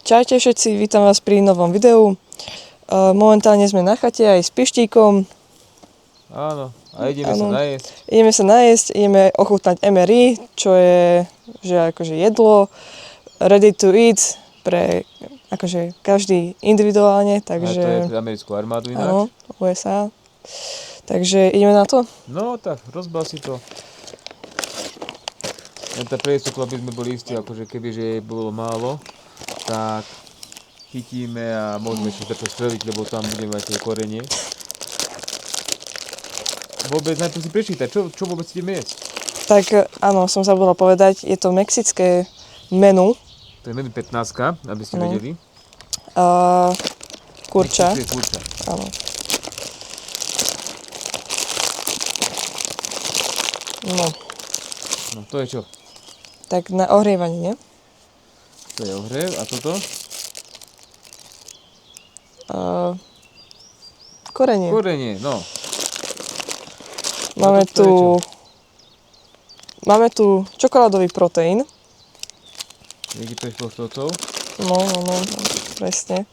Čaute všetci, vítam vás pri novom videu. Momentálne sme na chate aj s Pištíkom. Áno, a ideme sa najesť. Ideme sa najesť, ideme ochutnať MRI, čo je že akože jedlo, ready to eat pre akože každý individuálne, takže... A to je pre americkú armádu ináč. Áno, USA. Takže ideme na to? No tak, rozbal si to. Len tá priestupka, aby sme boli istí, akože kebyže bolo málo, tak chytíme a môžeme ešte to streliť, lebo tam budeme mať tie korenie. Vôbec najprv si prečítať, čo vôbec ideme jesť? Tak áno, som zabudla povedať, je to mexické menu. To je menu 15, aby ste vedeli. Kurča. Mexické kurča. Áno. No to je čo? Tak na ohrievanie, nie? To je ohriev a toto? Korenie. Korenie, no. Máme tu čokoládový proteín. Vidíte 5 štvorcovcov? No, presne.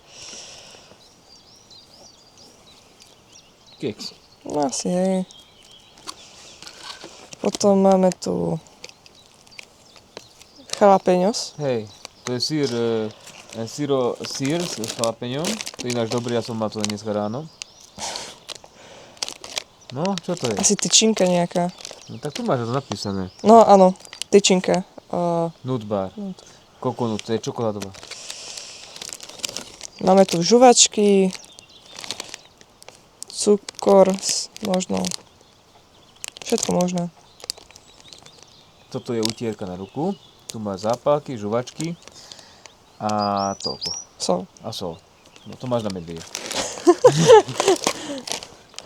Keks. No asi, hej. Potom máme tu jalapeños. Hej, to je sír s jalapeňom. To je ináč dobrý, ja som mal to dneska ráno. No, čo to je? Asi tyčinka nejaká. No tak tu máš to napísané. No áno, tyčinka. Nut bar. Kokonut, to je čokoládová. Máme tu žuvačky, cukor, možno. Všetko možné. Toto je utierka na ruku. Tu máš zápalky, žuvačky a toľko. Sol. A sol. No to máš na medvedia.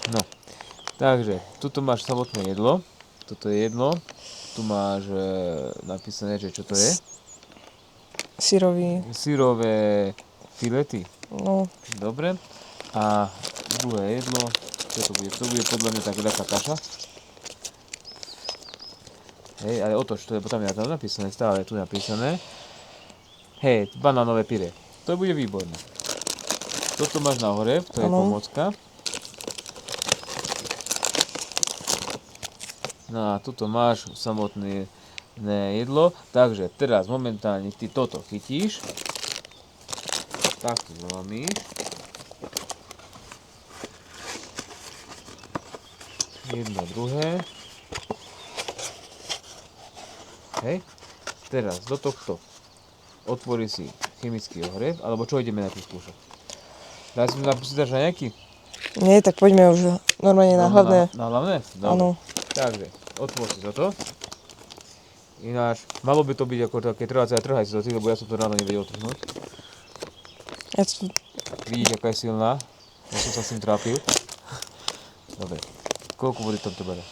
No. Takže, tuto máš samotné jedlo. Toto je jedlo. Tu máš napísané, že čo to je. Syrové filety. No. Dobre. A druhé jedlo. Čo to bude? To bude podľa mňa taká kaša. Hej, ale otoč, to je tam napísané, stále je tu napísané. Hej, banánové pyré. To bude výborné. Toto máš na hore, to je pomocka. No a tuto máš samotné jedlo. Takže teraz momentálne ty toto chytíš. Takto zlomíš. Jedno, druhé. Hej. Teraz do tohto otvorí si chemický ohriev, alebo čo ideme na to skúšať? Dá si napísať na nejaký? Nie, tak poďme už normálne na hlavné. Na hlavné? Dobre. Áno. Takže, otvor si toto. Ináč, malo by to byť ako také trhaj si to, lebo ja som to ráno nevedel trhnúť. Vidíš, aká je silná? Ja som sa s tým trápil. Dobre. Koľko vody tam to bere?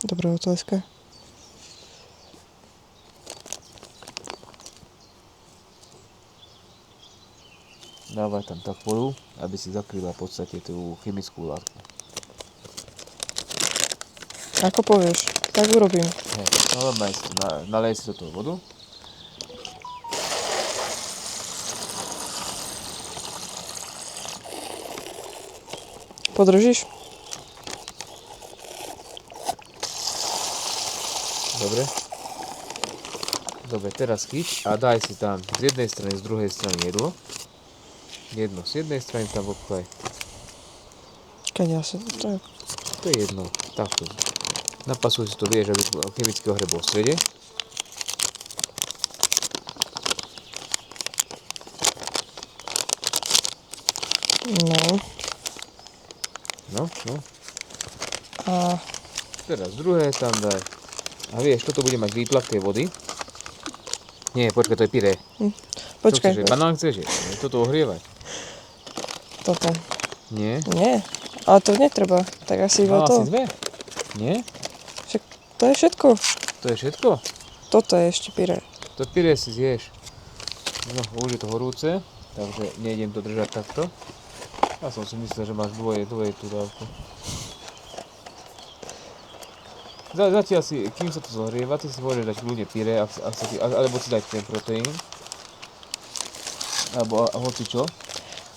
Dobré otázka. Dávaj tam tak vodu, aby si zakryla v podstate tú chemickú látku. Ako povieš, tak urobím. Hej, nalej si do toho vodu. Podržíš? Dobre. Dobre, teraz chyť a daj si tam z jednej strany, z druhej strany jedlo. Jedno z jednej strany tam obchvaj. Keď ja sa... To je jedno. Takto. Napasuj si to, vieš, aby chemický ohreb bol v strede. No. A teraz druhé tam daj. A vieš, toto bude mať výplak tej vody. Nie, počkaj, to je pyré. počkaj. Čo chceš, banán chceš? Toto ohrievať. Toto. Nie? Nie, ale to netreba. Tak asi iba to. Asi dve? Nie? Však to je všetko. To je všetko? Toto je ešte pyré. To pyré si zješ. No, už je to horúce, takže nejdem to držať takto. Ja som si myslel, že máš dvoje tú dávku. Zatiaľ si, kým sa to zohrieva, ty si môžeš dať kľudne pyré, alebo si dať ten proteín. Alebo hocičo.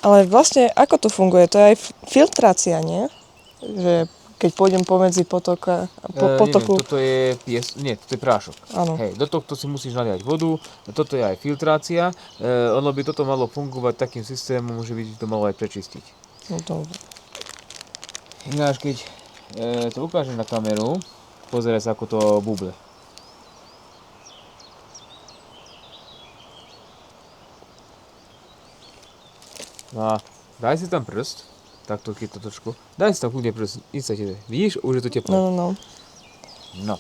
Ale vlastne, ako to funguje? To je aj filtrácia, nie? Že keď pôjdem pomedzi potoka, potoku... Neviem, toto je toto je prášok. Áno. Hej, do tohto si musíš naliať vodu, toto je aj filtrácia, ono by toto malo fungovať takým systémom, že by to malo aj prečistiť. No dobre. Ináč, keď to ukážem na kameru, pozeraj sa, ako to buble. No a daj si tam prst, takto keď to trošku, daj si tam kľudne prst, vidíš, už je to teplé. No. No,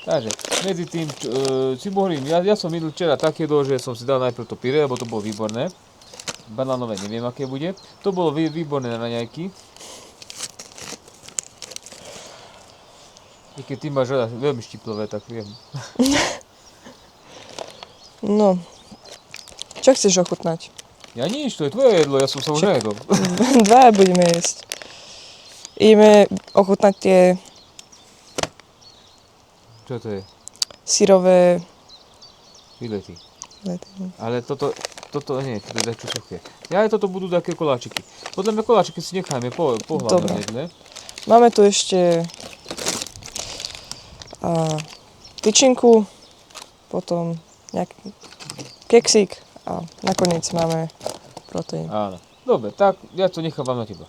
takže medzi tým si hovorím, ja som idol včera tak jedol, že som si dal najprv to pyré, lebo to bolo výborné. Banánové neviem, aké bude. To bolo výborné na raňajky. I keď ty máš rada veľmi štiplové, tak viem. No. Čo chceš ochutnať? Ja nič, to je tvoje jedlo, ja som sa už najedol. Dvaja budeme jesť. Ideme ochutnať tie Čo to je? syrové Filety. lety. Ale toto nie, toto je také suché. Ja aj toto budú také koláčiky. Podľa mňa koláčiky si necháme po hlavnom jedle. Máme tu ešte tyčinku, potom nejaký keksík a nakoniec máme proteín. Áno. Dobre, tak ja to nechávam na teba.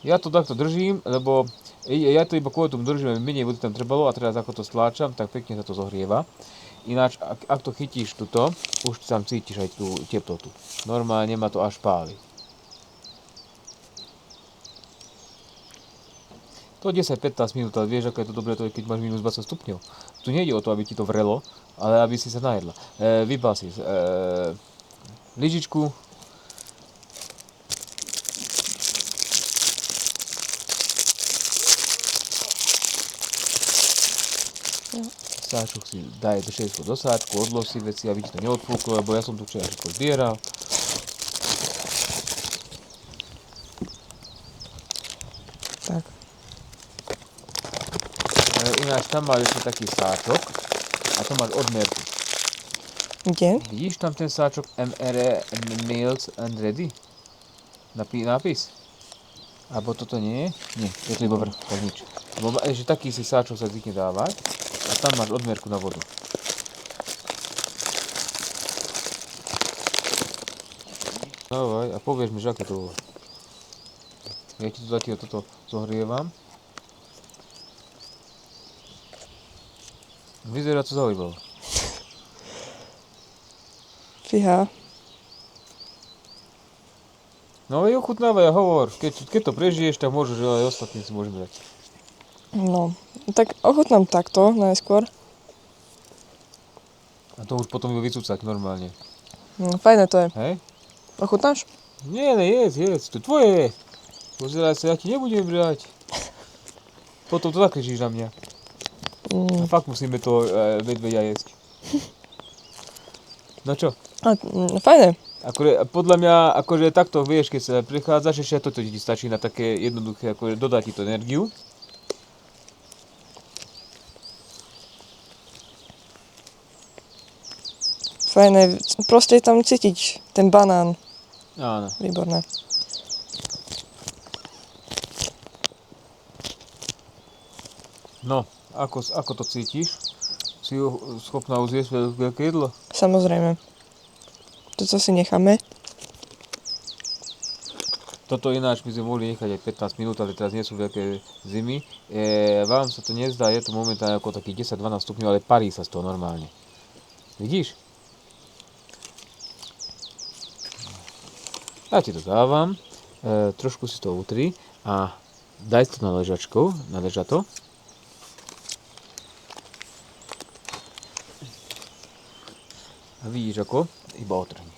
Ja to takto držím, lebo ja to iba kvôli tomu držím, aby menej vody tam trebalo a teraz ako to stláčam, tak pekne sa to zohrieva. Ináč, ak to chytíš tuto, už tam cítiš aj tú teplotu. Normálne ma to až páli. To 10-15 minút, ale vieš, aké je to dobré, to je, keď máš minus 20 stupňov. Tu nejde o to, aby ti to vrelo, ale aby si sa najedla. Vybal si lyžičku. Sáčok si daj do všetko do sáčku, odlož si veci, aby ti to neodfúklo, lebo ja som tu včera všetko zbieral. Tak. Ináč tam máš ešte taký sáčok a to máš odmerku. Kde? Vidíš tam ten sáčok MRE Meals and Ready? Nápis? Alebo toto nie je? Nie, je to iba vrch, tak nič. Lebo ešte taký si sáčok sa zvykne dávať a tam máš odmerku na vodu. Dávaj a povieš mi, že aké to bolo. Ja ti tu zatiaľ toto zohrievam. Vyzerá to zaujímavé. Fíha. No ale ochutnávaj a hovor, keď to prežiješ, tak môžeš aj ostatní si môžeme dať. No, tak ochutnám takto najskôr. A to už potom ju vycúcať normálne. Fajné to je. Hej? Ochutnáš? Nie, jedz, to je tvoje. Pozeraj sa, ja ti nebudem brať. Potom to zakričíš na mňa. A fakt musíme to medveďa jesť. No čo? Fajné. Podľa mňa, akože takto vieš, keď sa prechádzaš, ešte toto ti stačí na také jednoduché, akože dodať ti to energiu. Fajné. Proste je tam cítiť ten banán. Áno. Výborné. No, ako to cítiš? Si schopná uzjesť veľké jedlo? Samozrejme. Toto si necháme. Toto ináč by sme mohli nechať aj 15 minút, ale teraz nie sú veľké zimy. Vám sa to nezdá, je to momentálne ako takých 10-12 stupňov, ale parí sa z toho normálne. Vidíš? Ja ti to dávam, trošku si to utri a daj to na ležato. A vidíš ako? Iba otrhni.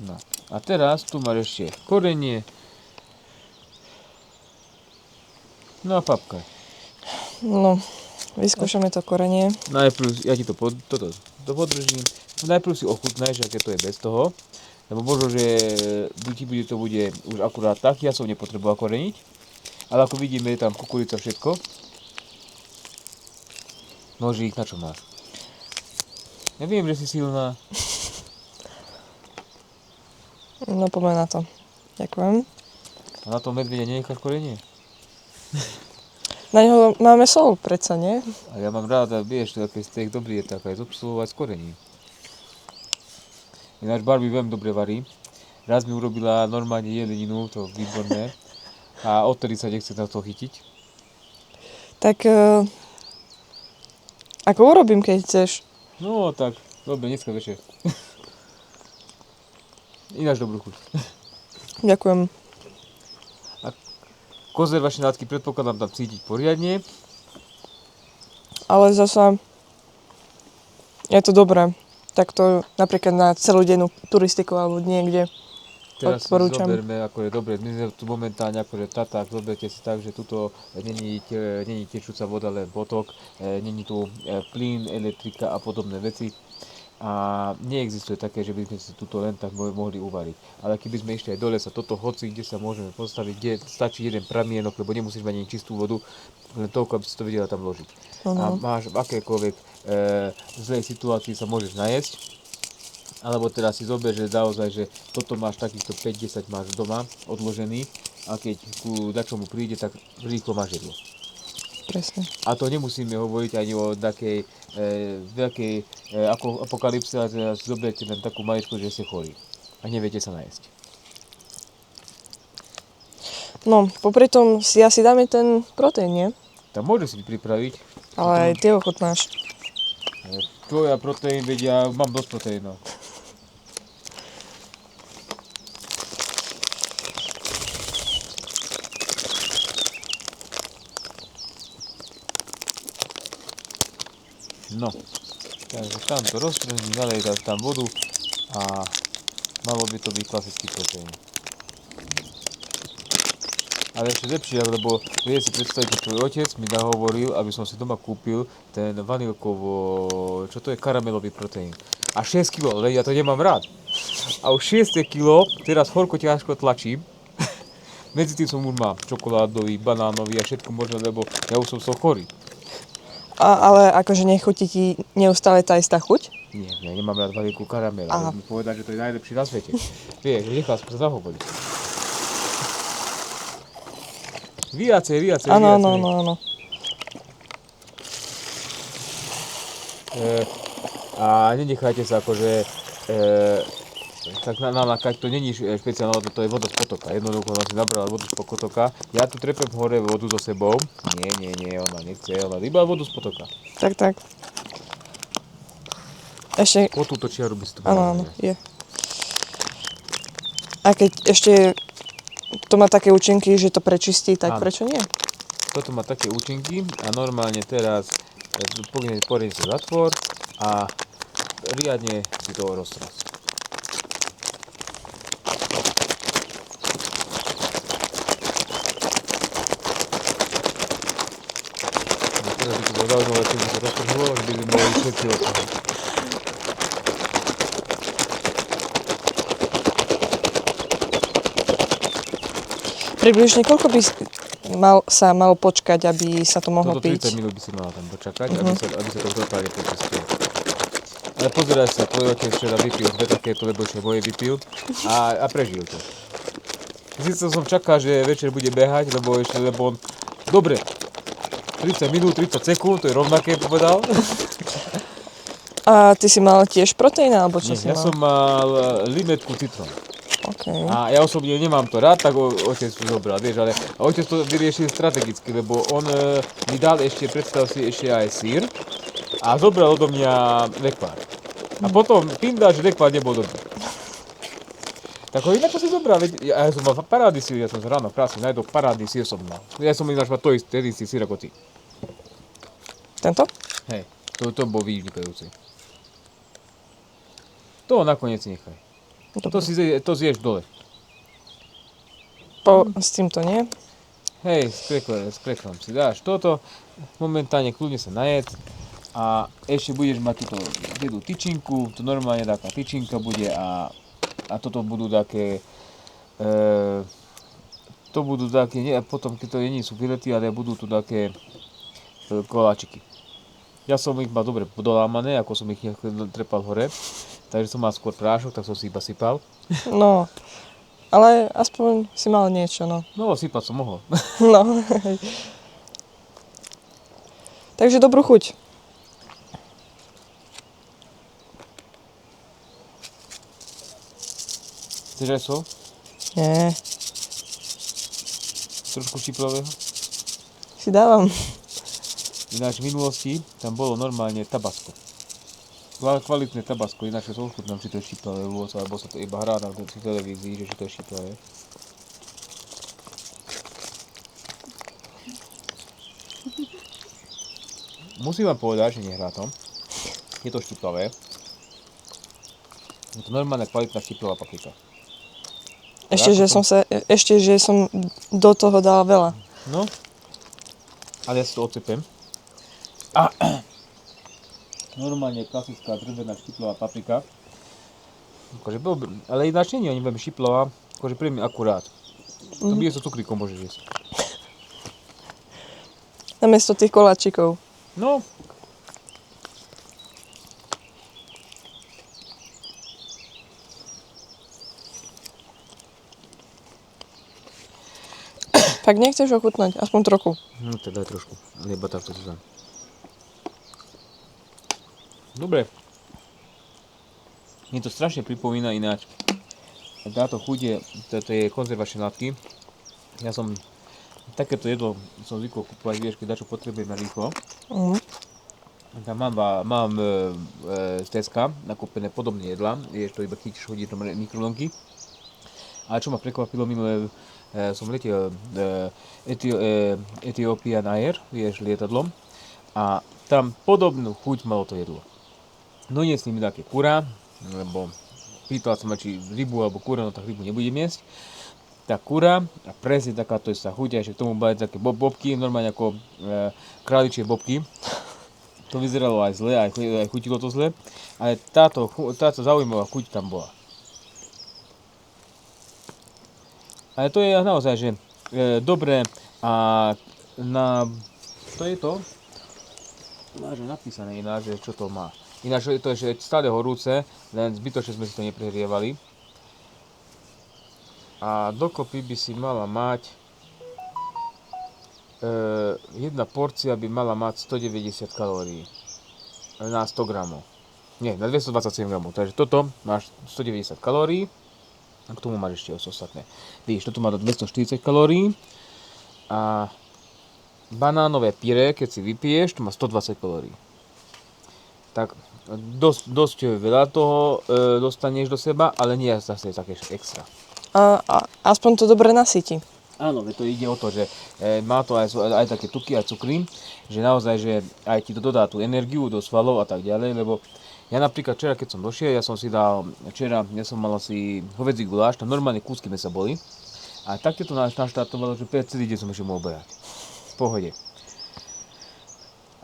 No. A teraz tu máš ešte korenie. No a papkaj. No, vyskúšame to korenie. Najprv ja ti toto podržím. najprv si ochutnaj, že aké to je bez toho, lebo možno, že to bude už akurát tak, ja som nepotreboval koreniť, ale ako vidíme, je tam kukurica všetko. Nožík, na čo máš? Ja viem, že si silná. No poďme na to. Ďakujem. A na tom medvedia nenecháš korenie? Na neho máme sol, predsa, nie? A ja mám rád, a vieš, keď steak dobrý je, tak aj zobsluhovať z korení. Ináč Barbie veľmi dobre varí. Raz mi urobila normálne jeleninu, to výborné. A odtedy sa nechce na to chytiť. Tak ako urobím, keď chceš? No tak, dobre, dneska večer. Ináč dobrú chuť. Ďakujem. Konzervačné látky predpokladám tam cítiť poriadne. Ale zasa je to dobré. Tak to napríklad na celodennú turistiku alebo niekde Teraz si odporúčam. zoberme, ako je dobre, my sme tu momentálne, ako je Taták, zoberte si tak, že tuto není tečúca voda, len potok, není tu plyn, elektrika a podobné veci. A neexistuje také, že by sme si tuto len tak mohli uvariť. Ale keby sme išli aj do lesa, toto hoci, kde sa môžeme postaviť, kde stačí jeden pramienok, lebo nemusíš mať ani čistú vodu, len toľko, aby si to vedela tam vložiť. A máš v akékoľvek zlej situácii sa môžeš najesť, alebo teraz si zober, že naozaj, že toto máš takýchto 5-10 máš doma odložený a keď ku dačomu príde, tak rýchlo máš jedlo. Presne. A to nemusíme hovoriť ani o takej veľkej apokalypse, ale teraz zoberte len takú maličku, že ste chorí a neviete sa najesť. No, popri tom si asi dáme ten proteín, nie? Tak môže si pripraviť. Ale aj ty ochutnáš. Čo ja proteín, veď ja mám dosť proteínov. No, takže tam to roztrhni, nalej tam vodu a malo by to byť klasický proteín. Ale ešte lepšie, lebo vie si predstaviť, že tvoj otec mi nahovoril, aby som si doma kúpil ten vanilkovo, čo to je, karamelový proteín. A 6 kg, ale ja to nemám rád. A už 6 kg, teraz horko ťažko tlačím. Medzi tým som už mám čokoládový, banánový a všetko možné, lebo ja už som chorý. Ale akože nechutí ti neustále tá istá chuť? Nie, ja nemám rád vanilku karamel, Aha. ale mi povedať, že to je najlepší na svete. Vieš, nechal som sa zahovoriť. Viacej. Áno. A nenechajte sa akože tak nalákať, to není špeciálna voda, to je voda z potoka. Jednoducho ona si nabrala vodu z potoka. Ja tu trepem hore vodu so sebou. Nie, ona nechce, ona iba vodu z potoka. Tak. Ešte, Po túto čiaru by si to áno, je. A keď ešte to má také účinky, že to prečistí, tak Áno. prečo nie? Toto má také účinky a normálne teraz poriadne sa zatvor a riadne si to roztras. Teraz by to bolo zaujímavé, keď by sa roztrhlo, že by sme mohli všetci odtrhnúť. Približne koľko by sa malo počkať, aby sa to mohlo Toto 30 piť? minút by si mala tam počakať, aby sa to totálne počistilo. Ale pozeraj sa, tvoj otec včera vypil dve takéto, lebo ešte moje vypil a prežil to. Sice som čakal, že večer bude behať, lebo on... Dobre, 30 minút, 30 sekúnd, to je rovnaké, povedal. A ty si mal tiež proteín, alebo čo Nie, si ja mal? som mal limetku citrón. Okay. A ja osobne nemám to rád, tak otec to zobral, vieš, ale otec to vyriešil strategicky, lebo on mi dal ešte, predstav si, ešte aj sír a zobral odo mňa lekvár. A potom tým dal, že lekvár nebol dobrý. Tak ho ináč si zobral, veď ja som mal parádny sír, ja som sa ráno krásne najedol, parádny sír som mal. Ja som ináč mal ten istý sír ako ty. Tento? Hej, to bol vynikajúci. To nakoniec nechaj. To zješ dole. S týmto nie? Hej, s kreklom si dáš toto, momentálne kľudne sa najedz A ešte budeš mať túto jednu tyčinku, to normálne taká tyčinka bude a toto budú také, to budú také, nie, potom keď to nie sú filety, ale budú tu také koláčiky. Ja som ich mal dobre podolámané, ako som ich trepal hore, takže som mal skôr prášok, tak som si iba sypal. No, ale aspoň si mal niečo, no. No, sypať som mohol. No. Takže dobrú chuť. Chceš aj sol? Nie, Trošku šiplového? si dávam. Ináč v minulosti tam bolo normálne tabasko. Kvalitné tabasko, ináč sa ochutnám, či to je šiplavé vôbec, alebo sa to iba hrá na televízii, že či to je šiplavé. Musím vám povedať, že nehrá to. Je to štiplavé. Je to normálna kvalitná štiplová paprika. Ešte, že som do toho dala veľa. No, ale ja si to odsypem. A normálne klasická drvená štiplová paprika. Akože, ale ináč nie je veľmi štiplová, akože pre mňa akurát. To by so cukríkom môžeš jesť. Namiesto tých koláčikov. No. Tak nechceš ochutnať, aspoň trochu. No teda aj trošku, ale iba takto si dám. Dobre. Mne to strašne pripomína ináč. Táto chuť je, toto je konzervačné látky. Ja som takéto jedlo som zvykol kúpovať, vieš, keď dačo potrebujem rýchlo. Tam mám z Teska nakúpené podobné jedlá, vieš, to iba chytíš, hodíš do mikrovlnky. Ale čo ma prekvapilo, minulé som letel Ethiopian Air, vieš, lietadlom. A tam podobnú chuť malo to jedlo. Doniesli mi také kura, lebo pýtal som ma, či rybu alebo kura, no tak rybu nebudem jesť. Tá kura a presne takáto istá chuť, a ešte k tomu boli také bobky, normálne ako králičie bobky. To vyzeralo aj zle, aj chutilo to zle, ale táto zaujímavá chuť tam bola. Ale to je naozaj, že dobré a to je to, máš napísané ináč, že čo to má. Ináč to je že stále horúce, len zbytočne sme si to neprehrievali. A dokopy by si mala mať, jedna porcia by mala mať 190 kalórií na 100 gramov. Nie, na 227 gramov, takže toto máš 190 kalórií. A k tomu máš ešte ostatné. Vidíš, toto má 240 kalórií. A banánové pyré, keď si vypiješ, to má 120 kalórií. Tak dosť veľa toho dostaneš do seba, ale nie zase také extra. A aspoň to dobre nasytí. Áno, to ide o to, že má to aj také tuky a cukry, že naozaj, že aj ti to dodá tú energiu do svalov a tak ďalej, lebo ja napríklad včera, keď som došiel, ja som som mal asi hovädzí guláš, tam normálne kúsky mesa boli. A tak to naštartovalo, že celý deň som ešte mohol behať. V pohode.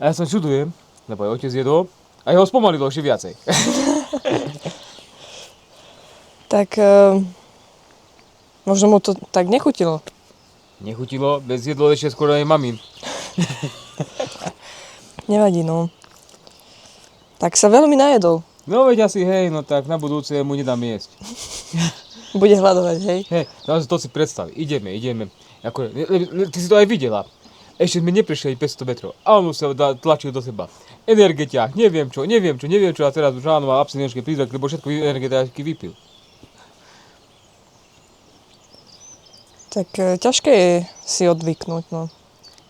A ja sa čudujem, lebo aj otec jedol, a jeho spomalilo ešte viacej. Tak možno mu to tak nechutilo. Nechutilo, bez jedlo ešte skoro aj mami. Nevadí, no. Tak sa veľmi najedol. No veď asi, hej, no tak na budúce mu nedám jesť. Bude hľadovať, hej? Hej, to si predstav, ideme. Ako, ty si to aj videla. Ešte sme neprišli 500 metrov a on sa tlačil do seba. Energetiák, neviem čo a teraz už áno mal abstinenčný prízrak, lebo všetko energetiáky vypil. Tak ťažké je si odvyknúť, no.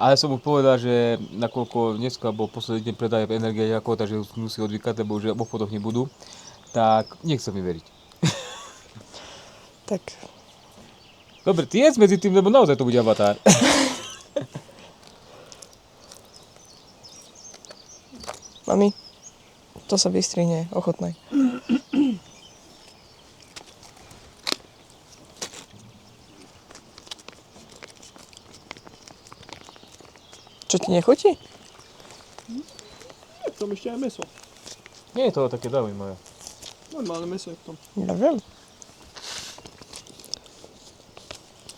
Ale som mu povedal, že nakoľko dneska bol posledný deň predaje energetiákov, takže musí odvykať, lebo už v obchodoch nebudú, tak nechcem mi veriť. Tak. Dobre, ty jedz medzi tým, lebo naozaj to bude avatár. Mami, to sa vystrihne, ochotnej. Čo ti nechutí? v tom ešte aj mäso. Nie je to také zaujímavé. Normálne mäso je v tom. Neviem.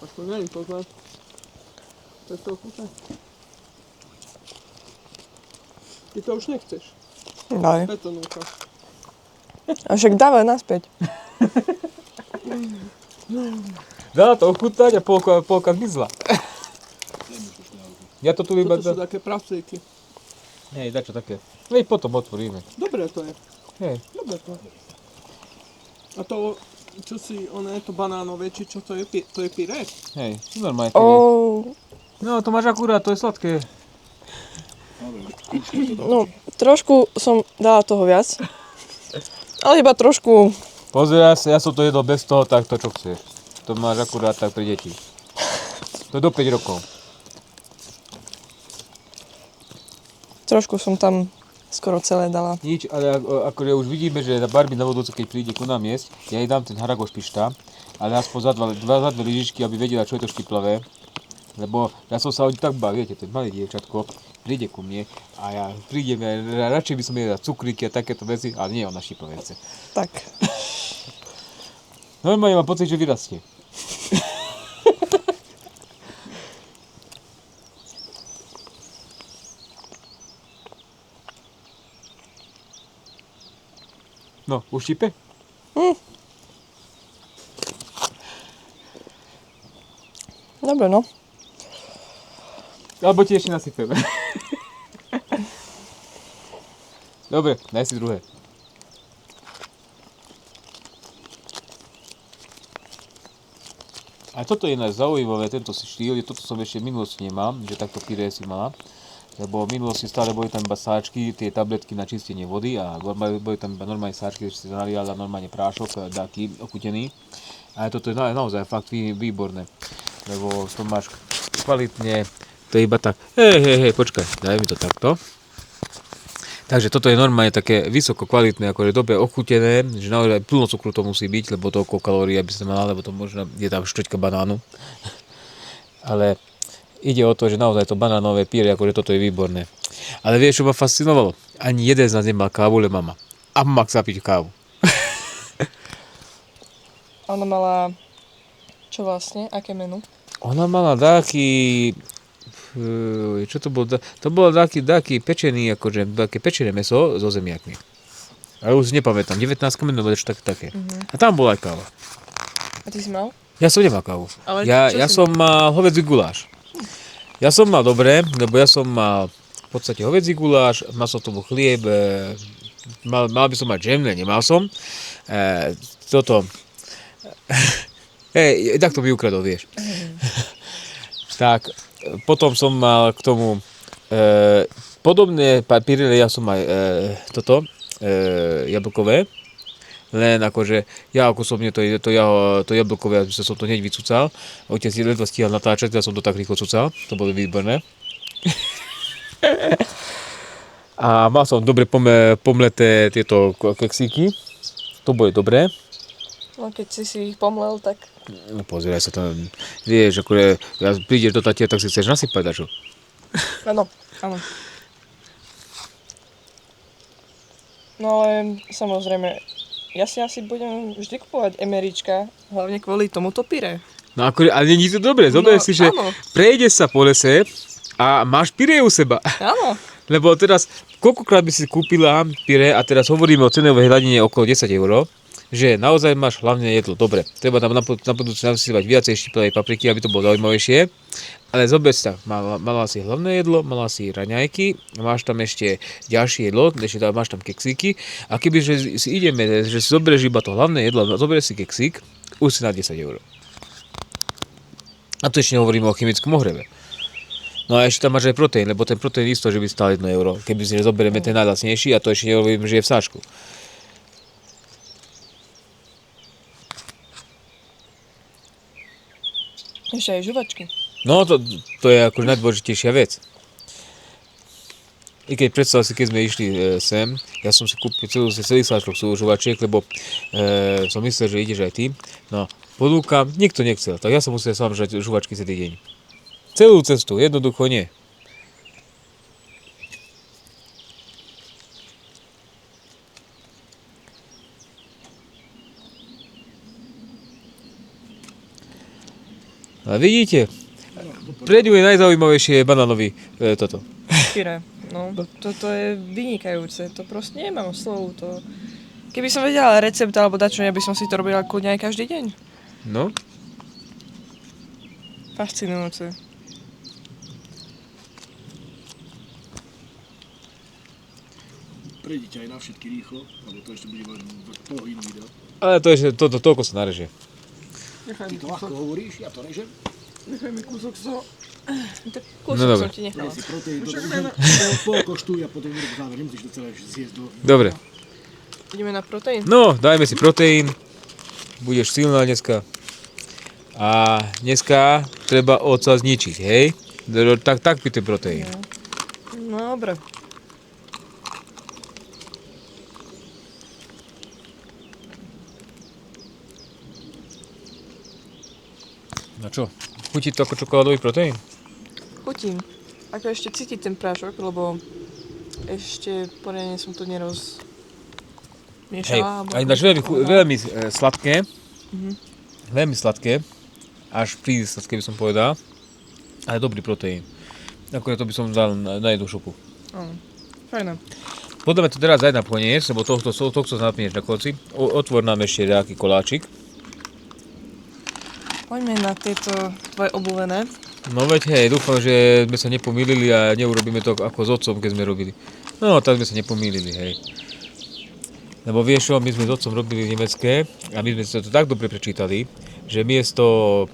Aspoň neviem to znať. To je to chutné. Ty to už nechceš. Daj. Preto núka. A však dávaj naspäť. Dá to ochutnať a polka zmizla. Ja to tu iba... Toto sú také pravcejky. Hej, dačo také. No i potom otvoríme. Dobre to je. Hej. Dobre to je. A to, čo si, ono je to banánové, či čo to je, to je pyré? Hej, normálne. No to máš akurát, to je sladké. No, trošku som dala toho viac. Ale iba trošku. Pozeraj sa, ja som to jedol bez toho, tak to čo chceš. To máš akurát tak pri deti. To je do 5 rokov. Trošku som tam skoro celé dala. Nič, ale akože už vidíme, že Barbie na vodúcu, keď príde ku nám jesť, ja jej dám ten haragoš pišta, ale aspoň za dve lyžičky, aby vedela, čo je to štiplavé. Lebo ja som sa o tak bál, viete, to je malé dievčatko, príde ku mne a ja prídem, ja radšej by som jedla cukríky a takéto veci, ale nie ona štiplavé veci. Tak. Normálne mám pocit, že vyrastie. No, už štípe? Dobre, no. Alebo ti ešte nasypeme. Dobre, daj si druhé. A toto je ináč zaujímavé, tento štýl, toto som ešte v minulosti nemal, že takto pyré si mala. Lebo v minulosti stále boli tam iba sáčky, tie tabletky na čistenie vody a boli tam iba normálne sáčky, že si naliala normálne prášok, taký okutený. A toto je naozaj fakt výborné, lebo to máš kvalitne, to je iba tak, hej, počkaj, daj mi to takto. Takže toto je normálne také vysoko kvalitné, akože dobre ochutené, že naozaj plno cukru to musí byť, lebo toľko kalórií, aby ste mala, lebo to možno je tam štoťka banánu. Ale ide o to, že naozaj to banánové pyré, akože toto je výborné. Ale vieš, čo ma fascinovalo? Ani jeden z nás nemal kávu, len mama. A mama chce piť kávu. Ona mala, čo vlastne, aké menu? Ona mala taký, čo to bolo? To bolo taký pečený, akože také pečené mäso so zemiakmi. Ale už nepamätám, 19 menu, alebo čo také. A tam bola aj káva. A ty si mal? Ja som nemal kávu. Ale Ja čo si som mal hovädzí guláš. Ja som mal dobre, lebo ja som mal v podstate hovädzí guláš, mal som tomu chlieb, mal by som mať džem, nemal som. Tak to mi ukradol, vieš. Tak, potom som mal k tomu podobné pyrele, ja som aj jablkové. Len akože, ja ako som mne to jablkové, že som to hneď vycúcal. Otec ledva stíhal natáčať, ja som to tak rýchlo cúcal, to bolo výborné. A mal som dobre pomleté tieto keksíky, to boli dobré. No keď si ich pomlel, tak... No pozeraj sa tam, vieš, akože, ja prídeš do tatia, tak si chceš nasypať, dačo. Áno. No ale samozrejme, ja si asi budem vždy kupovať emeríčka, hlavne kvôli tomuto pyré. No akože, ale nie je to dobre, zober si, že áno. prejdeš sa po lese a máš pyré u seba. Áno. Lebo teraz, koľkokrát by si kúpila pyré a teraz hovoríme o cenovej hladine okolo 10 €, že naozaj máš hlavné jedlo. Dobre, treba tam na budúce nasypať viacej štiplavej papriky, aby to bolo zaujímavejšie. Ale zober si tak, mala si hlavné jedlo, mala si raňajky, máš tam ešte ďalšie jedlo, ešte máš tam keksíky. A keby že si ideme, že si zoberieš iba to hlavné jedlo, zoberieš si keksík, už si na 10 €. A to ešte nehovoríme o chemickom ohreve. No a ešte tam máš aj proteín, lebo ten proteín isto, že by stál 1 €. Keby si nezoberieme ten najlacnejší, a to ešte nehovorím, že je v sáčku. Ešte aj žuvačky. No to je akože najdôležitejšia vec. I keď predstav si, keď sme išli sem, ja som si kúpil celý sáčok žuvačiek, lebo som myslel, že ideš aj ty. No, ponúkam, nikto nechcel, tak ja som musel sám žať žuvačky celý deň. Celú cestu, jednoducho nie. A vidíte, pre ňu je najzaujímavejšie banánový toto. Pyré. No, toto je vynikajúce, to proste nemám slov, to... Keby som vedela recept alebo dačo, ja by som si to robila kľudne aj každý deň. No, Fascinujúce. Prejdite aj na všetky rýchlo, lebo to ešte bude len polhodinu video. ale to ešte, toľko sa nareže. Nechaj Ty mi to ľahko kúsok, hovoríš, ja to režem. nechaj mi kúsok so... Tak No kúsok dobre. som ti nechala. Si proteín, to pokoštuj a potom urob záver, nemusíš to celé zjesť do... Dobre, Ideme na proteín. no, dajme si proteín, budeš silná dneska. A dneska treba oca zničiť, hej? Tak pí ten proteín. No, dobre. No čo, chutí to ako čokoládový proteín? Chutím. Ako ešte cítiť ten prášok, lebo ešte poriadne som to Hej, nerozmiešala. a ináč veľmi sladké. Veľmi sladké. Až príliš sladké by som povedal. Ale dobrý proteín. Akorát to by som dal na jednu šupu. Fajné. Podáme to teraz aj na koniec, lebo tohto napneš na konci. Otvor nám ešte nejaký koláčik. Poďme na tieto tvoje obľúbené. No veď hej, dúfam, že sme sa nepomýlili a neurobíme to ako s otcom, keď sme robili. No, tak sme sa nepomýlili, hej. Lebo vieš čo, my sme s otcom robili nemecké a my sme sa to tak dobre prečítali, že miesto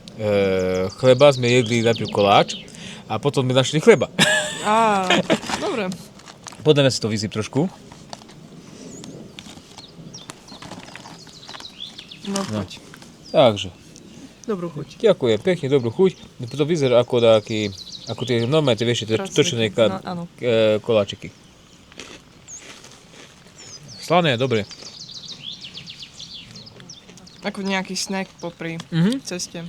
chleba sme jedli najprv koláč a potom sme našli chleba. Á, dobre. Poďme si to vysyp trošku. No, poď. Takže, Dobrú chuť. ďakujem, pekne, dobrú chuť. To vyzerá ako tie normálne, tie vieš, tie točené No, áno. koláčiky. Slané, dobre. Ako nejaký snack popri ceste.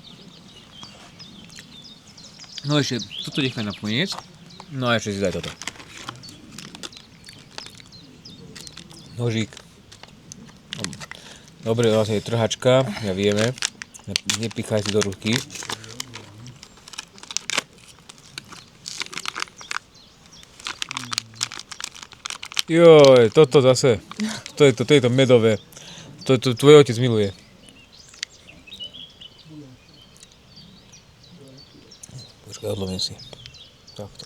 No ešte, toto nechaj na koniec. No a ešte si daj toto. Nožík. Dobre, vlastne je trhačka, ja vieme. Nepichaj si do ruky. Joj, toto zase. To je to medové. To tvoj otec miluje. Počkaj, odlomím si. Takto.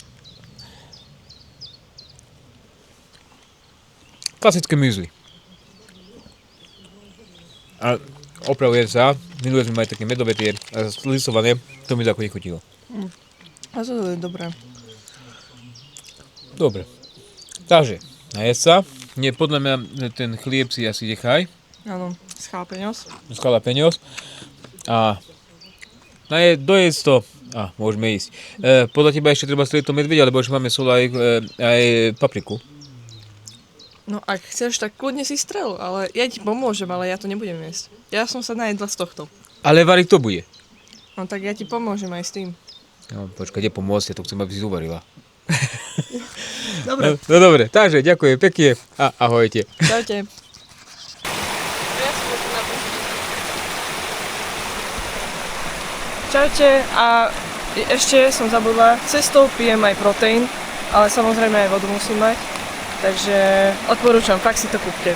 Klasické müsli. A opravujem sa, minulé sme mali také medové tie lisované, to mi tako nechutilo. A to je dobré. Dobre. Takže, najesť sa. Nie, podľa mňa ten chlieb si asi nechaj. Áno, schápeňos. Skala peňoz. A dojesť to. A, môžeme ísť. Podľa teba ešte treba strieť to medvedia, lebo ešte máme sol aj papriku. No ak chceš, tak kľudne si strel, ale ja ti pomôžem, ale ja to nebudem jesť. Ja som sa najedla z tohto. Ale variť to bude. No tak ja ti pomôžem aj s tým. No, počkaj, pomôcť, ja to chcem, aby si uvarila. Dobre. No dobre, takže ďakujem pekne a ahojte. Čaute. Čaute a ešte som zabudla, cestou pijem aj proteín, ale samozrejme aj vodu musím mať. Takže odporúčam, fakt si to kúpte.